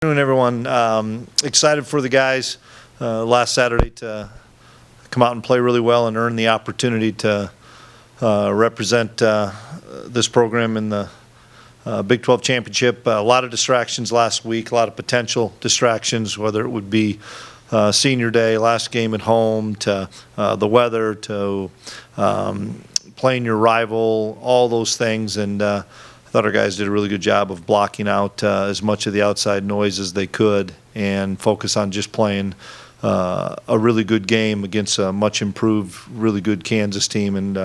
Good afternoon, everyone. Excited for the guys last Saturday to come out and play really well and earn the opportunity to represent this program in the Big 12 championship. A lot of distractions last week, a lot of potential distractions, whether it would be senior day, last game at home, to the weather, to playing your rival, all those things. And I thought our guys did a really good job of blocking out as much of the outside noise as they could and focus on just playing a really good game against a much improved, really good Kansas team. And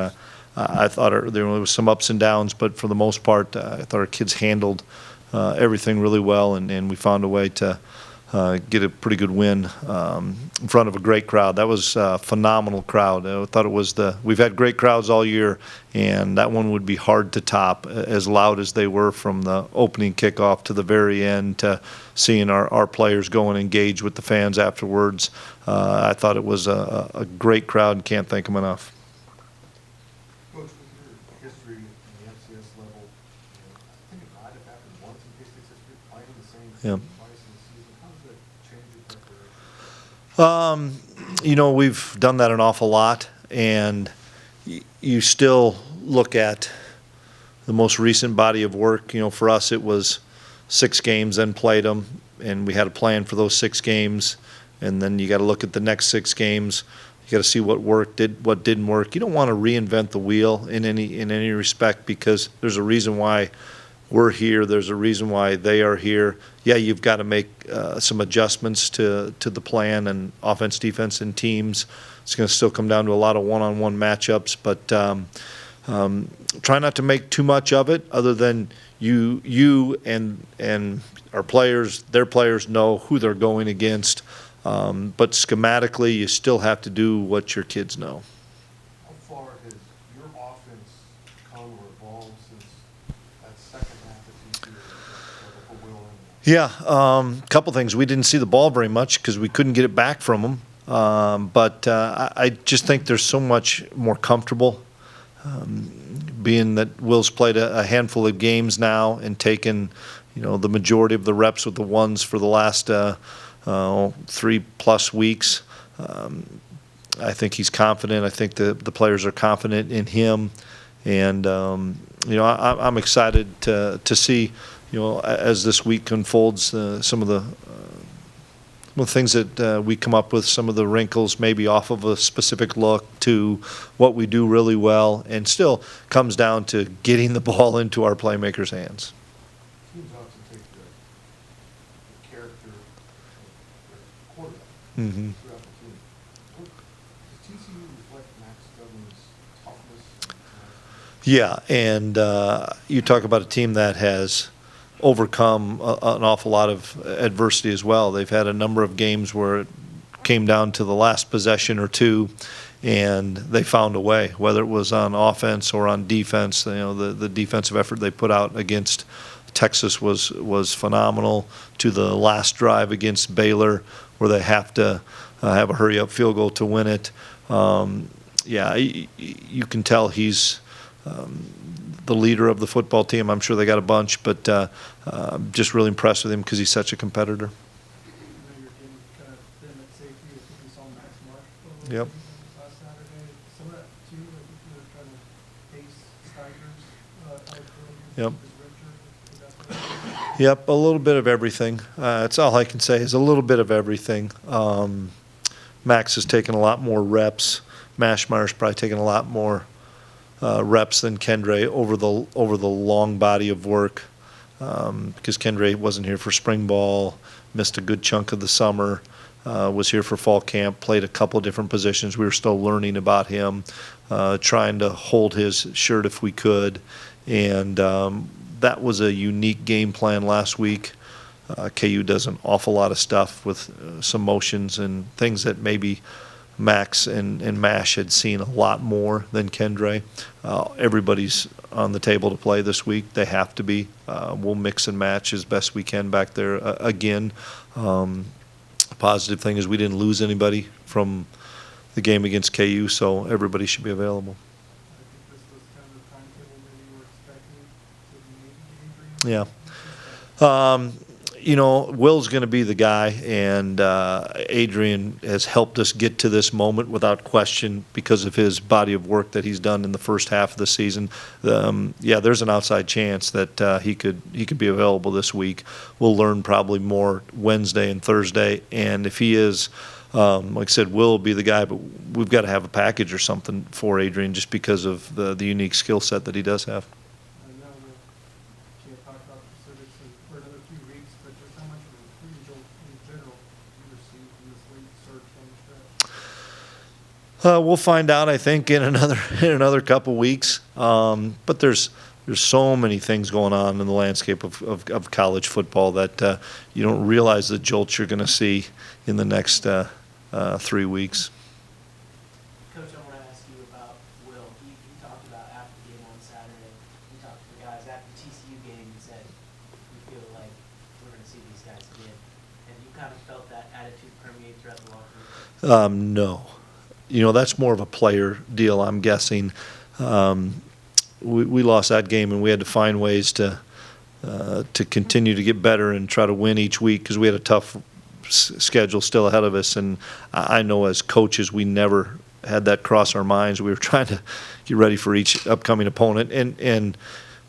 I thought there was some ups and downs, but for the most part, I thought our kids handled everything really well, and we found a way to get a pretty good win in front of a great crowd. That was a phenomenal crowd. I thought it was we've had great crowds all year, and that one would be hard to top, as loud as they were from the opening kickoff to the very end, to seeing our players go and engage with the fans afterwards. I thought it was a great crowd and can't thank them enough. Coach, with your history in the FCS level, I think it might have happened once in K-State's history, playing in the same Yeah. season twice in the season. How does that change your preparation? We've done that an awful lot, and you still look at the most recent body of work. For us, it was 6 games, then played them, and we had a plan for those 6 games, and then you got to look at the next 6 games. You got to see what worked, what didn't work. You don't want to reinvent the wheel in any respect, because there's a reason why we're here. There's a reason why they are here. Yeah, you've got to make some adjustments to the plan and offense, defense, and teams. It's going to still come down to a lot of one-on-one matchups, but try not to make too much of it, other than you and our players, their players, know who they're going against. But schematically, you still have to do what your kids know. How far has your offense come or evolved since that second half of TCU before Will? Yeah, a couple things. We didn't see the ball very much because we couldn't get it back from them. But I just think they're so much more comfortable, being that Will's played a handful of games now and taken, the majority of the reps with the ones for the last 3+ weeks. I think he's confident. I think the players are confident in him, and I'm excited to see, as this week unfolds, some of the things that we come up with, some of the wrinkles, maybe off of a specific look, to what we do really well, and still comes down to getting the ball into our playmakers' hands. Teams often take the character of their quarterback Mm-hmm. throughout the team. Does TCU reflect Max Duggan's toughness? Yeah, and you talk about a team that has overcome an awful lot of adversity as well. They've had a number of games where it came down to the last possession or two, and they found a way, whether it was on offense or on defense. The defensive effort they put out against Texas was phenomenal, to the last drive against Baylor, where they have to have a hurry-up field goal to win it. Yeah, you can tell he's the leader of the football team. I'm sure they got a bunch, but just really impressed with him because he's such a competitor. Your team kind of been at safety. I think we saw Max Marsh Yep. last Saturday. Some of that too, I think you were trying to pace Stigers out Yep. Richard. Yep, a little bit of everything. That's all I can say, is a little bit of everything. Max has taken a lot more reps. Mashmeyer's probably taken a lot more reps than Kendre over the long body of work, because Kendre wasn't here for spring ball, missed a good chunk of the summer, was here for fall camp, played a couple of different positions. We were still learning about him, trying to hold his shirt if we could, and that was a unique game plan last week. KU does an awful lot of stuff with some motions and things that maybe Max and Mash had seen a lot more than Kendre. Everybody's on the table to play this week. They have to be. We'll mix and match as best we can back there. Again, a positive thing is we didn't lose anybody from the game against KU, so everybody should be available. I think this was kind of the timetable that you were expecting to maybe get injury. Yeah. Will's going to be the guy, and Adrian has helped us get to this moment without question because of his body of work that he's done in the first half of the season. There's an outside chance that he could be available this week. We'll learn probably more Wednesday and Thursday, and if he is, like I said, Will will be the guy, but we've got to have a package or something for Adrian just because of the unique skill set that he does have. I know we can't talk about specifics for another few weeks, but just how much of a recruiting in general you received from this late search on the stretch? We'll find out, I think, in another couple weeks. But there's so many things going on in the landscape of college football that you don't realize the jolts you're going to see in the next 3 weeks. Coach, I want to ask you about Will. You talked about after the game on Saturday. You talked to the guys after the TCU game and said, we feel like we're going to see these guys again. And you kind of felt that attitude permeate throughout the locker room? No. That's more of a player deal, I'm guessing. We lost that game, and we had to find ways to continue to get better and try to win each week because we had a tough schedule still ahead of us. And I know as coaches, we never had that cross our minds. We were trying to get ready for each upcoming opponent. And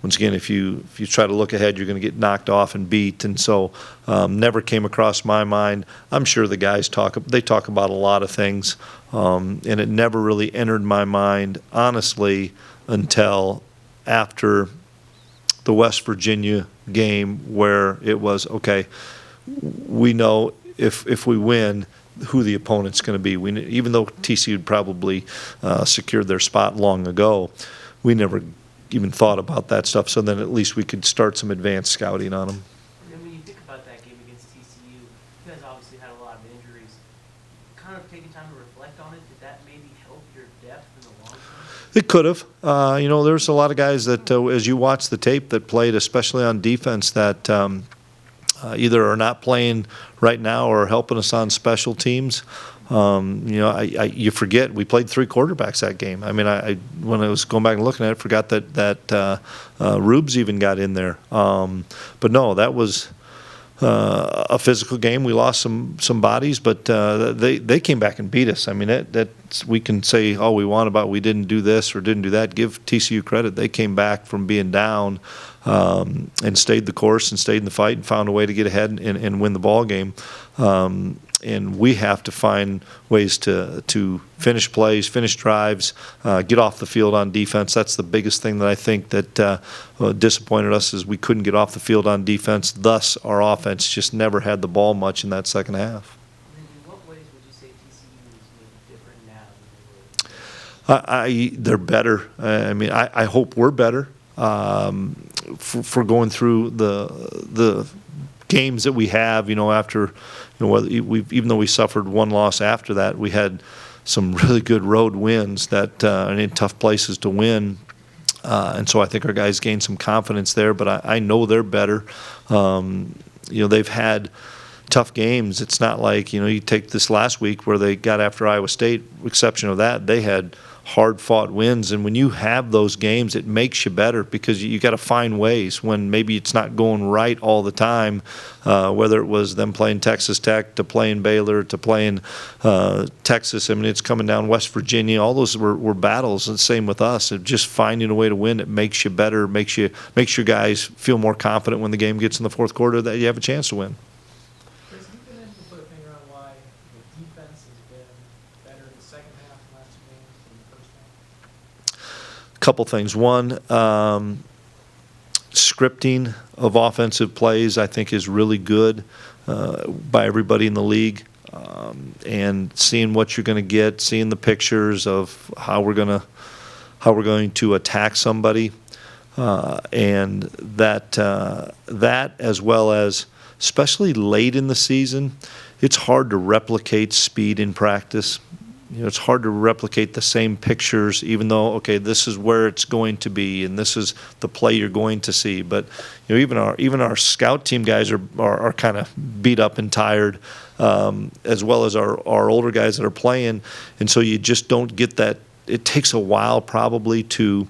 once again, if you try to look ahead, you're going to get knocked off and beat. And so never came across my mind. I'm sure the guys talk about a lot of things, and it never really entered my mind, honestly, until after the West Virginia game where it was, okay, we know if we win, who the opponent's going to be. Even though TCU had probably secured their spot long ago, we never even thought about that stuff. So then at least we could start some advanced scouting on them. And then when you think about that game against TCU, you guys obviously had a lot of injuries. Kind of taking time to reflect on it, did that maybe help your depth in the long term? It could have. There's a lot of guys that, as you watch the tape, that played, especially on defense, that either are not playing right now or helping us on special teams. You forget we played 3 quarterbacks that game. I mean, when I was going back and looking at it, forgot that Rubes even got in there. But no, that was a physical game. We lost some bodies, but they came back and beat us. I mean, we can say all we want about we didn't do this or didn't do that. Give TCU credit. They came back from being down and stayed the course and stayed in the fight and found a way to get ahead and win the ball game. And we have to find ways to finish plays, finish drives, get off the field on defense. That's the biggest thing that I think that disappointed us is we couldn't get off the field on defense. Thus, our offense just never had the ball much in that second half. And in what ways would you say TCU is maybe different now than they were? They're better. I hope we're better for going through the games that we have. After even though we suffered one loss after that, we had some really good road wins that and in tough places to win. And so I think our guys gained some confidence there. But I know they're better. They've had tough games. It's not like you take this last week where they got after Iowa State. Exception of that, they had hard-fought wins, and when you have those games, it makes you better because you got to find ways when maybe it's not going right all the time, whether it was them playing Texas Tech to playing Baylor to playing Texas. I mean, it's coming down West Virginia. All those were battles, and the same with us. Just finding a way to win, it makes you better, makes your guys feel more confident when the game gets in the fourth quarter that you have a chance to win. Chris, have you been able to put a finger on why the defense has been better in the second half of the last 2 games than the first half? Couple things. One, scripting of offensive plays I think is really good by everybody in the league, and seeing what you're going to get, seeing the pictures of how we're going to attack somebody, and that as well as especially late in the season, it's hard to replicate speed in practice. It's hard to replicate the same pictures, even though, okay, this is where it's going to be, and this is the play you're going to see. But even our scout team guys are kind of beat up and tired, as well as our older guys that are playing, and so you just don't get that. It takes a while probably to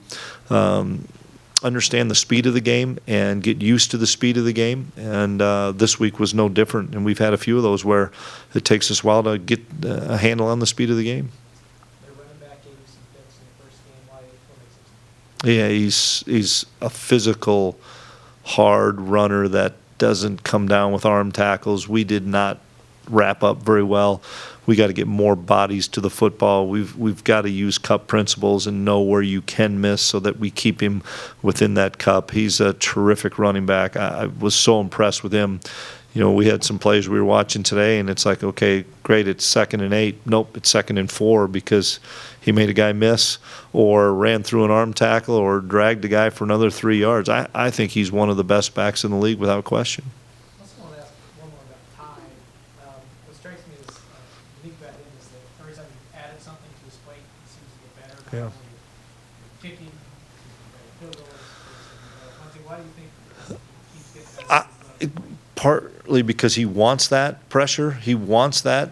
understand the speed of the game and get used to the speed of the game. And this week was no different. And we've had a few of those where it takes us a while to get a handle on the speed of the game. Their running back gave you some fits in the first game. What makes it? Yeah, he's a physical, hard runner that doesn't come down with arm tackles. We did not wrap up very well. We got to get more bodies to the football. We've got to use cup principles and know where you can miss so that we keep him within that cup. He's a terrific running back. I was so impressed with him. You know, we had some plays we were watching today, and it's like, okay, great, it's 2nd and 8. Nope, it's 2nd and 4 because he made a guy miss or ran through an arm tackle or dragged a guy for another 3 yards. I think he's one of the best backs in the league without question. I also want to ask one more about Ty. What strikes me as unique about him is that every time you've added something to his plate, he seems to get better. Not Yeah. only you're kicking, field goals. Monty, why do you think he keeps getting better? Partly because he wants that pressure. He wants that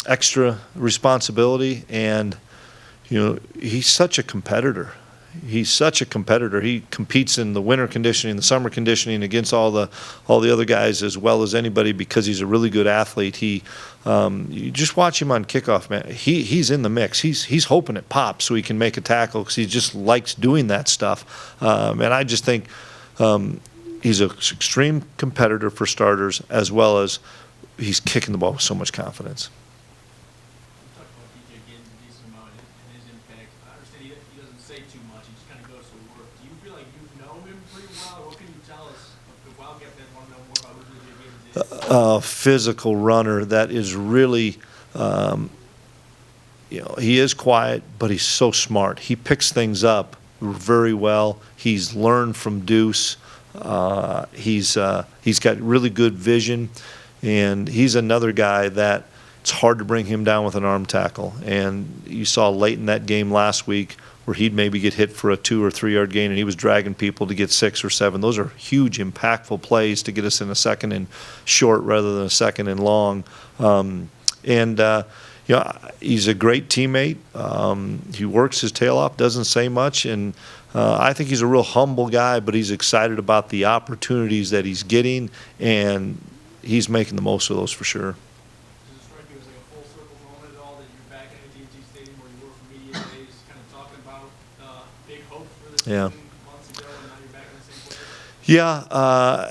extra responsibility. And, you know, he's such a competitor. He's such a competitor. He competes in the winter conditioning, the summer conditioning against all the other guys as well as anybody because he's a really good athlete. You just watch him on kickoff, man. He's in the mix. He's hoping it pops so he can make a tackle because he just likes doing that stuff. And I just think he's an extreme competitor for starters, as well as he's kicking the ball with so much confidence. You talked about DJ getting a decent amount in his impact. I understand he doesn't say too much. He just kind of goes to work. Do you feel like you know him pretty well? What can you tell us? The Wildcat fans want to know more about who DJ Gibbons is. Physical runner that is really, you know, he is quiet, but he's so smart. He picks things up very well. He's learned from Deuce. He's got really good vision, and he's another guy that it's hard to bring him down with an arm tackle. And you saw late in that game last week where he'd maybe get hit for a 2 or 3 yard gain, and he was dragging people to get 6 or 7. Those are huge, impactful plays to get us in a 2nd and short rather than a 2nd and long. You know, he's a great teammate. He works his tail off, doesn't say much, and I think he's a real humble guy, but he's excited about the opportunities that he's getting, and he's making the most of those for sure. Does it strike you as like a full circle moment at all that you're back at AT&T Stadium where you were for media days, kind of talking about big hope for this Yeah. season months ago, and now you're back in the same place? Yeah,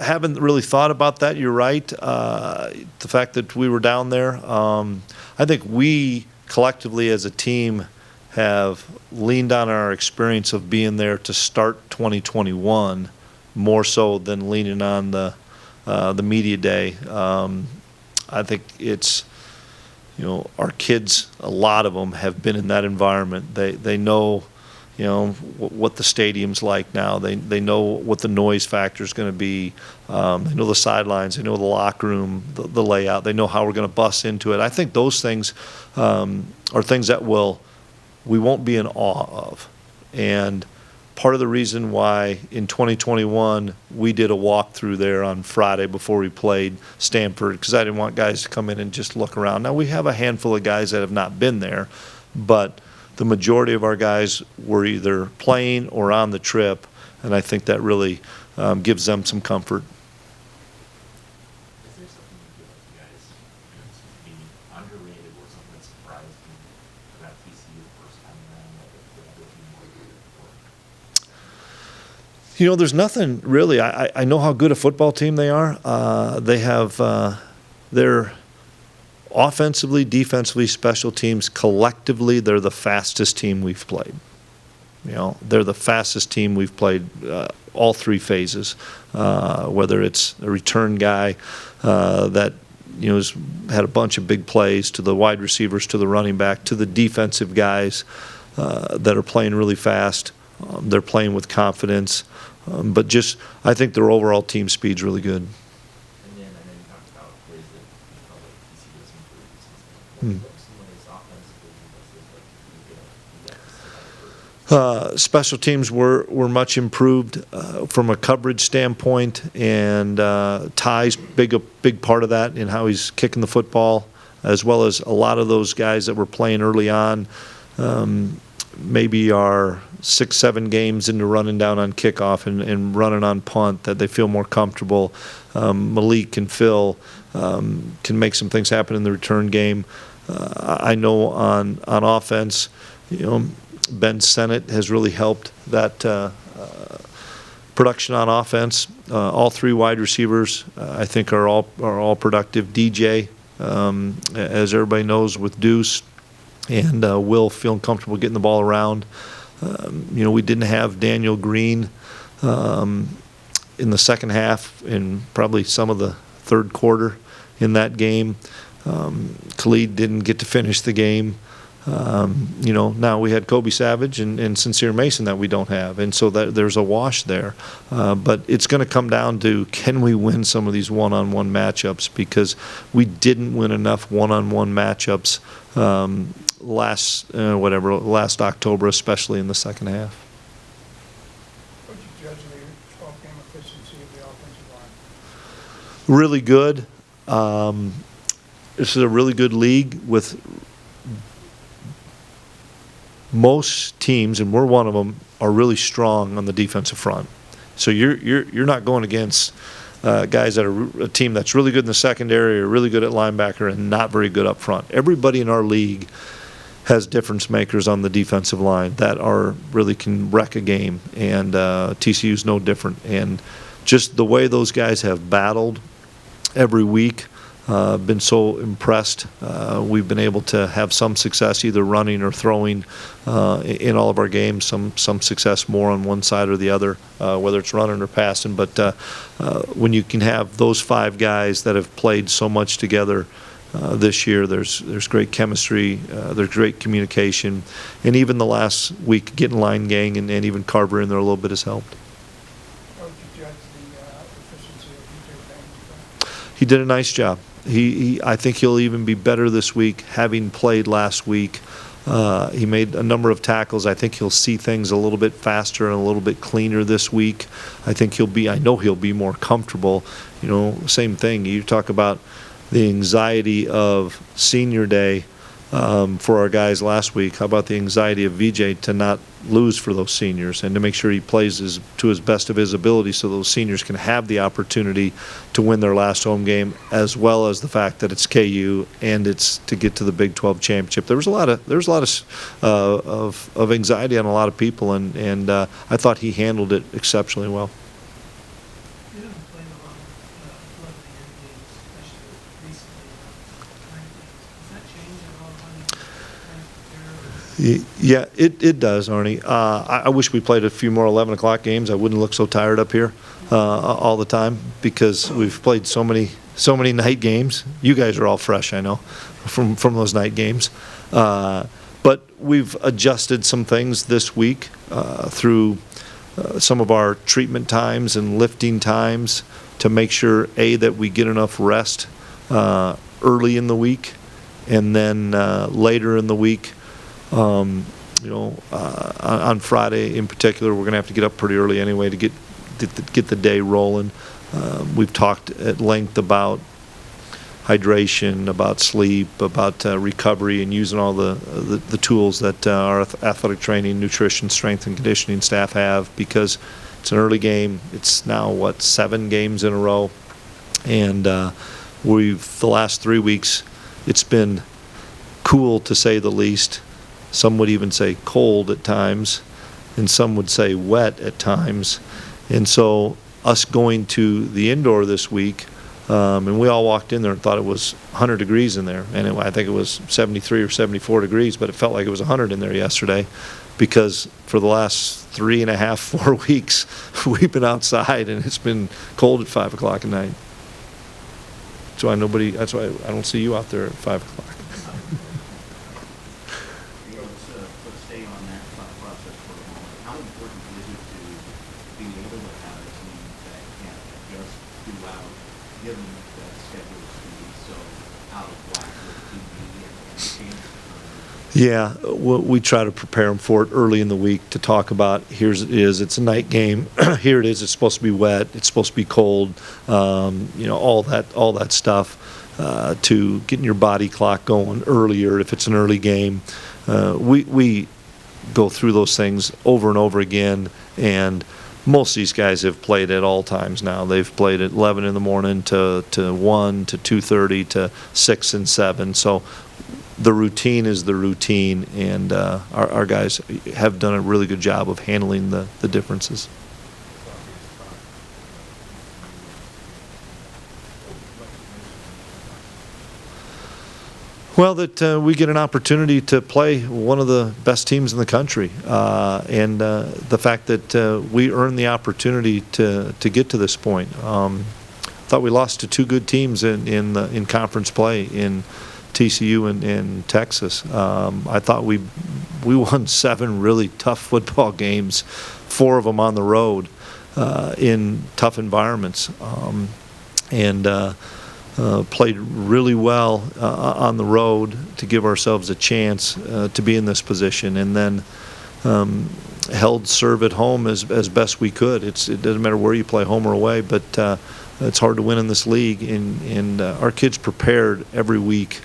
haven't really thought about that. You're right. The fact that we were down there, I think we collectively as a team have leaned on our experience of being there to start 2021 more so than leaning on the media day. I think it's, you know, our kids, a lot of them have been in that environment. They know, you know, what the stadium's like now. They know what the noise factor is going to be. They know the sidelines. They know the locker room, the layout. They know how we're going to bust into it. I think those things are things that we won't be in awe of. And part of the reason why in 2021 we did a walkthrough there on Friday before we played Stanford, because I didn't want guys to come in and just look around. Now we have a handful of guys that have not been there, but the majority of our guys were either playing or on the trip, and I think that really gives them some comfort. Is there something you feel like you guys maybe underrated or something that surprised you about TCU the first time around that would be more good for? You know, there's nothing really. I know how good a football team they are. They have they're offensively, defensively, special teams, collectively, they're the fastest team we've played. You know, they're the fastest team we've played all 3 phases, whether it's a return guy that, you know, has had a bunch of big plays, to the wide receivers, to the running back, to the defensive guys that are playing really fast. They're playing with confidence. But just, I think their overall team speed's really good. And then I know you talked about ways that you felt like TCU has improved since then. What are some ways offensively you guys think that Special teams were much improved from a coverage standpoint, and Ty's a big part of that in how he's kicking the football, as well as a lot of those guys that were playing early on maybe are 6, 7 games into running down on kickoff and running on punt, that they feel more comfortable. Malik and Phil can make some things happen in the return game. I know on offense, Ben Sennett has really helped that production on offense. All 3 wide receivers, I think, are all productive. DJ, as everybody knows, with Deuce, and Will feeling comfortable getting the ball around. We didn't have Daniel Green in the second half and probably some of the third quarter in that game. Khalid didn't get to finish the game. Now we had Kobe Savage and Sincere Mason that we don't have, and so there's a wash there. But it's going to come down to, can we win some of these one-on-one matchups, because we didn't win enough one-on-one matchups last October, especially in the second half. What would you judge the 12-game efficiency of the offensive line? Really good. This is a really good league with most teams, and we're one of them, are really strong on the defensive front. So you're not going against guys that are a team that's really good in the secondary or really good at linebacker and not very good up front. Everybody in our league has difference makers on the defensive line that really can wreck a game, and TCU's no different. And just the way those guys have battled every week, been so impressed. We've been able to have some success either running or throwing in all of our games, some success more on one side or the other, whether it's running or passing. But when you can have those 5 guys that have played so much together this year, there's great chemistry, there's great communication, and even the last week getting Line Gang and even Carver in there a little bit has helped. How would you judge the efficiency of DJ? He did a nice job. I think he'll even be better this week, having played last week. He made a number of tackles. I think he'll see things a little bit faster and a little bit cleaner this week. I know he'll be more comfortable. Same thing. You talk about the anxiety of senior day for our guys last week. How about the anxiety of VJ to not lose for those seniors and to make sure he plays to his best of his ability so those seniors can have the opportunity to win their last home game, as well as the fact that it's KU and it's to get to the Big 12 championship. There was a lot of anxiety on a lot of people, and I thought he handled it exceptionally well. You haven't played a lot of the end games, especially recently, night games. Does that change at all when you prepare? Yeah, it does, Arnie. I wish we played a few more 11 o'clock games. I wouldn't look so tired up here all the time, because we've played so many night games. You guys are all fresh, I know, from those night games. But we've adjusted some things this week through some of our treatment times and lifting times to make sure, that we get enough rest early in the week, and then later in the week. On Friday in particular, we're going to have to get up pretty early anyway to get the day rolling. We've talked at length about hydration, about sleep, about recovery, and using all the tools that our athletic training, nutrition, strength, and conditioning staff have, because it's an early game. It's now, 7 games in a row, and the last 3 weeks, it's been cool, to say the least. Some would even say cold at times, and some would say wet at times. And so us going to the indoor this week, and we all walked in there and thought it was 100 degrees in there. And I think it was 73 or 74 degrees, but it felt like it was 100 in there yesterday, because for the last 3.5, 4 weeks, we've been outside and it's been cold at 5 o'clock at night. That's why I don't see you out there at 5 o'clock. Let's stay on that thought process for a moment. How important is it to be able to have a team that can adjust throughout, given that schedules can be so out of whack with TV and change? Yeah, we try to prepare them for it early in the week, to talk about, it's a night game. Here it is, it's supposed to be wet, it's supposed to be cold, all that stuff, to getting your body clock going earlier if it's an early game. We go through those things over and over again. And most of these guys have played at all times now. They've played at 11 in the morning to 1 to 2:30 to 6 and 7. So the routine is the routine, and our guys have done a really good job of handling the differences. Well, that we get an opportunity to play one of the best teams in the country, and the fact that we earned the opportunity to get to this point. Thought we lost to two good teams in conference play in TCU and Texas. I thought we won 7 really tough football games, 4 of them on the road in tough environments, and played really well on the road to give ourselves a chance to be in this position, and then held serve at home as best we could. It doesn't matter where you play, home or away, but it's hard to win in this league, and our kids prepared every week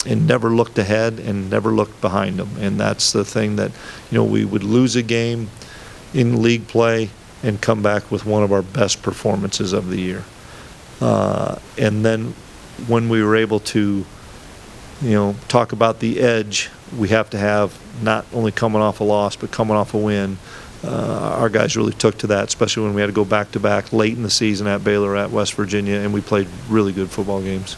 and never looked ahead and never looked behind them, and that's the thing that, we would lose a game in league play and come back with one of our best performances of the year. And then when we were able to, talk about the edge we have to have, not only coming off a loss, but coming off a win, our guys really took to that, especially when we had to go back-to-back late in the season at Baylor, at West Virginia, and we played really good football games.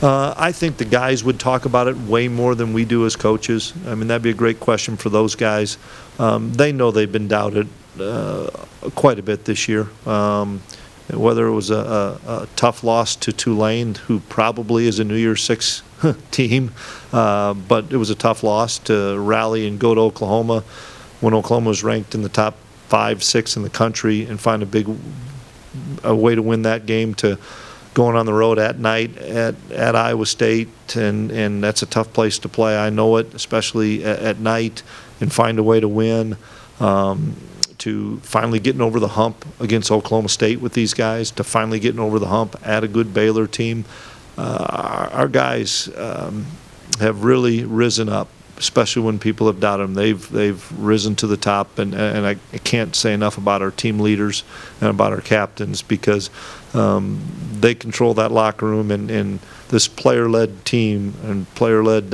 I think the guys would talk about it way more than we do as coaches. I mean, that'd be a great question for those guys. They know they've been doubted quite a bit this year. Whether it was a tough loss to Tulane, who probably is a New Year's Six team, but it was a tough loss to rally and go to Oklahoma when Oklahoma was ranked in the top 5, 6 in the country, and find a way to win that game, to going on the road at night at Iowa State, and that's a tough place to play. I know it, especially at night, and find a way to win, to finally getting over the hump against Oklahoma State with these guys, to finally getting over the hump at a good Baylor team. Our guys have really risen up, especially when people have doubted them. They've risen to the top, and I can't say enough about our team leaders and about our captains, because they control that locker room, and this player-led team and player-led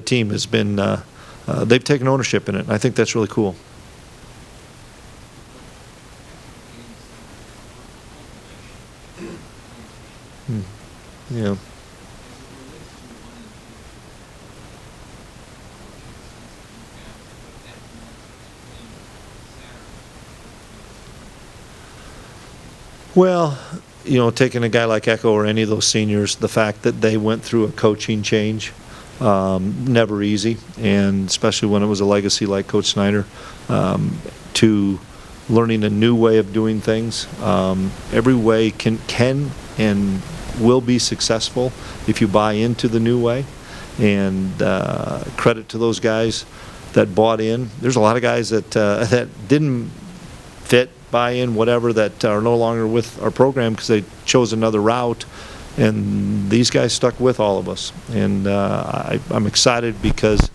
team has been they've taken ownership in it, and I think that's really cool. Yeah. Well, taking a guy like Echo or any of those seniors, the fact that they went through a coaching change, never easy, and especially when it was a legacy like Coach Snyder, to learning a new way of doing things. Every way can and will be successful if you buy into the new way, and credit to those guys that bought in. There's a lot of guys that didn't fit, buy in, whatever, that are no longer with our program because they chose another route, and these guys stuck with all of us. And I'm excited because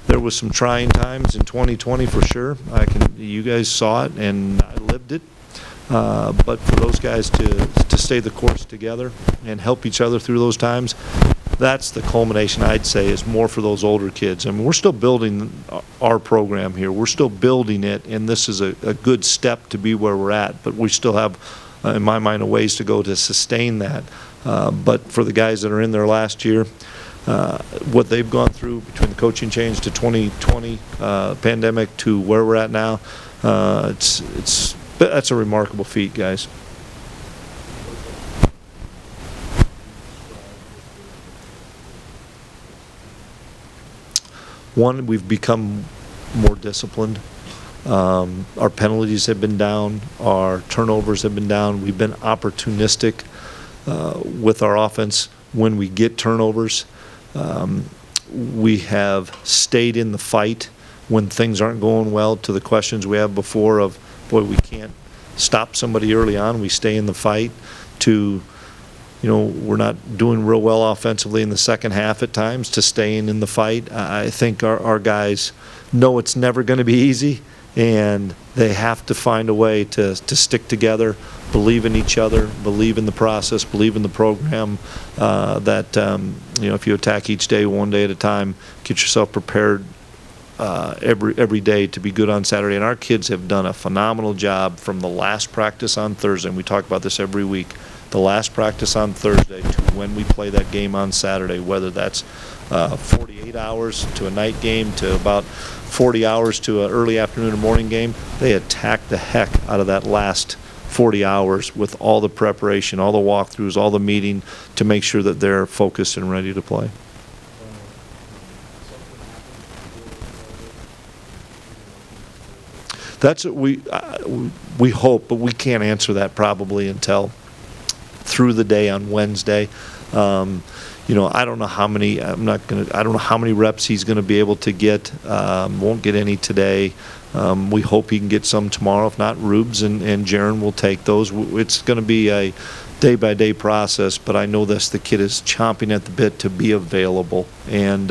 there was some trying times in 2020 for sure. You guys saw it, and I lived it. But for those guys to stay the course together and help each other through those times, that's the culmination, I'd say, is more for those older kids. I mean, we're still building our program here. We're still building it, and this is a good step to be where we're at. But we still have, in my mind, a ways to go to sustain that. But for the guys that are in there last year, what they've gone through between the coaching change to 2020 pandemic to where we're at now, that's a remarkable feat, guys. One, we've become more disciplined. Our penalties have been down. Our turnovers have been down. We've been opportunistic with our offense when we get turnovers. We have stayed in the fight when things aren't going well, to the questions we have before of, boy, we can't stop somebody early on, we stay in the fight, to, you know, we're not doing real well offensively in the second half at times, to staying in the fight. I think our guys know it's never going to be easy, and they have to find a way to stick together, believe in each other, believe in the process, believe in the program, that, you know, if you attack each day one day at a time, get yourself prepared every day to be good on Saturday. And our kids have done a phenomenal job from the last practice on Thursday, and we talk about this every week, the last practice on Thursday to when we play that game on Saturday, whether that's 48 hours to a night game to about 40 hours to an early afternoon or morning game. They attack the heck out of that last 40 hours with all the preparation, all the walkthroughs, all the meeting to make sure that they're focused and ready to play. That's what we hope, but we can't answer that probably until through the day on Wednesday. You know, I don't know how many. I don't know how many reps he's going to be able to get. Won't get any today. We hope he can get some tomorrow. If not, Rubes and Jaron will take those. It's going to be a day-by-day process, but I know this. The kid is chomping at the bit to be available, and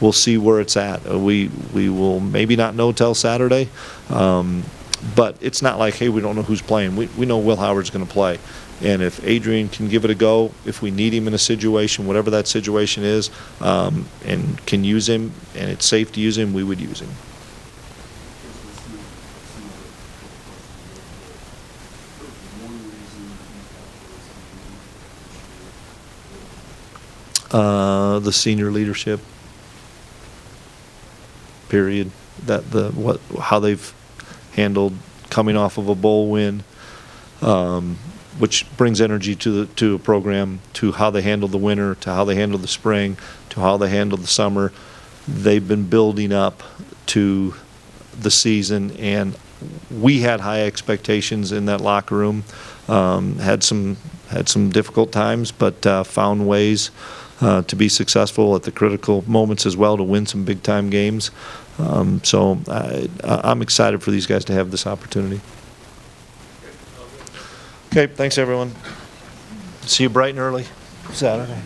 we'll see where it's at. We will maybe not know till Saturday, but it's not like, hey, we don't know who's playing. We know Will Howard's going to play. And if Adrian can give it a go, if we need him in a situation, whatever that situation is, and can use him, and it's safe to use him, we would use him. The senior leadership, period. How they've handled coming off of a bowl win, which brings energy to a program, to how they handle the winter, to how they handle the spring, to how they handle the summer. They've been building up to the season, and we had high expectations in that locker room. Had some difficult times, but found ways to be successful at the critical moments as well, to win some big time games. So I'm excited for these guys to have this opportunity. Okay, thanks everyone. See you bright and early Saturday.